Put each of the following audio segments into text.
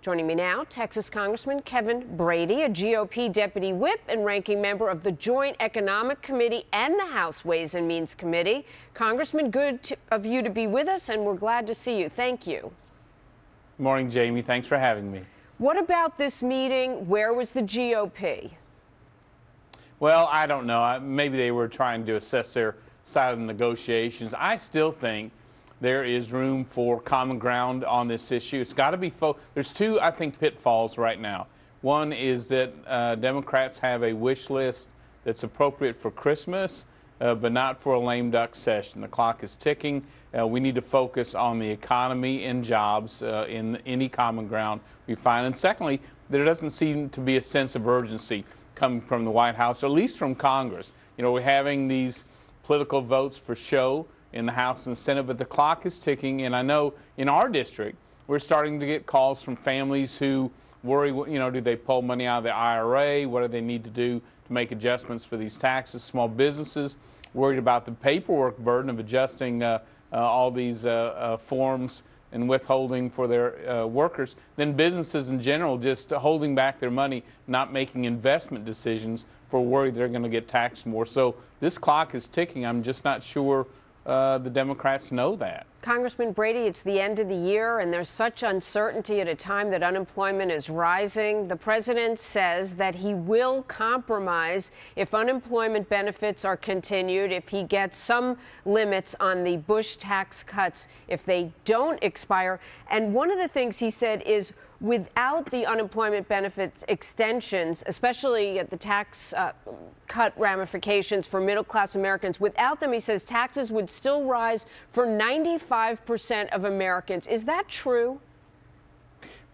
Joining me now, Texas Congressman Kevin Brady, a GOP deputy whip and ranking member of the Joint Economic Committee and the House Ways and Means Committee. Congressman, good of you to be with us, and we're glad to see you. Thank you. Good morning, Jamie. Thanks for having me. What about this meeting? Where was the GOP? Well, I don't know. Maybe they were trying to assess their side of the negotiations. I still think there is room for common ground on this issue. It's got to be there's two, I think, pitfalls right now. One is that Democrats have a wish list that's appropriate for Christmas, but not for a lame duck session. The clock is ticking. We need to focus on the economy and jobs in any common ground we find. And secondly, there doesn't seem to be a sense of urgency coming from the White House, or at least from Congress. You know, we're having these political votes for show in the House and Senate, but the clock is ticking. And I know in our district, we're starting to get calls from families who worry, you know, do they pull money out of the IRA? What do they need to do to make adjustments for these taxes? Small businesses worried about the paperwork burden of adjusting all these forms and withholding for their workers. Then businesses in general just holding back their money, not making investment decisions for worry they're going to get taxed more. So this clock is ticking. I'm just not sure the Democrats know that. Congressman Brady, it's the end of the year, and there's such uncertainty at a time that unemployment is rising. The president says that he will compromise if unemployment benefits are continued, if he gets some limits on the Bush tax cuts, if they don't expire. And one of the things he said is, without the unemployment benefits extensions, especially at the tax cut ramifications for middle-class Americans, without them, he says, taxes would still rise for 95% of Americans. Is that true?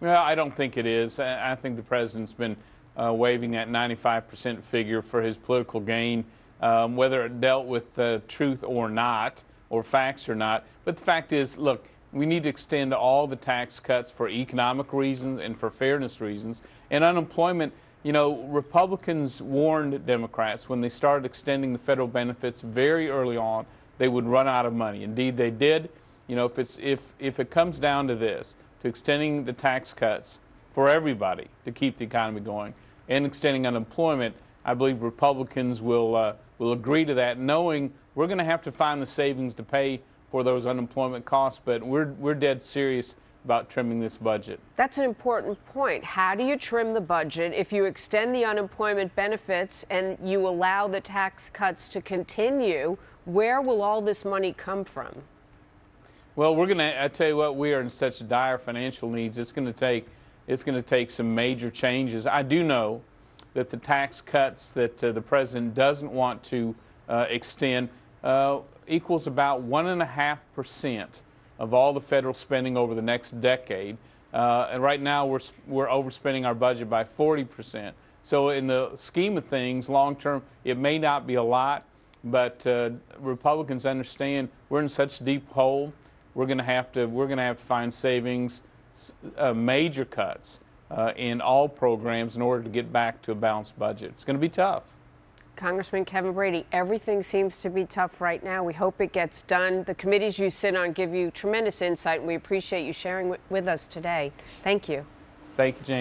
Well, I don't think it is. I think the president's been waving that 95% figure for his political gain, whether it dealt with truth or not, or facts or not. But the fact is, look, we need to extend all the tax cuts for economic reasons and for fairness reasons. And unemployment, you know, Republicans warned Democrats when they started extending the federal benefits very early on, they would run out of money. Indeed, they did. You know, if it comes down to this, to extending the tax cuts for everybody to keep the economy going and extending unemployment, I believe Republicans will agree to that, knowing we're going to have to find the savings to pay for those unemployment costs, but we're dead serious about trimming this budget. That's an important point. How do you trim the budget if you extend the unemployment benefits and you allow the tax cuts to continue? Where will all this money come from? Well, I tell you what, we are in such dire financial needs. It's going to take some major changes. I do know that the tax cuts that the president doesn't want to extend equals about 1.5% of all the federal spending over the next decade. And right now we're overspending our budget by 40%. So in the scheme of things, long term, it may not be a lot, but Republicans understand we're in such a deep hole. We're going to have to find savings, major cuts in all programs in order to get back to a balanced budget. It's going to be tough. Congressman Kevin Brady, everything seems to be tough right now. We hope it gets done. The committees you sit on give you tremendous insight, and we appreciate you sharing with us today. Thank you. Thank you, Jamie.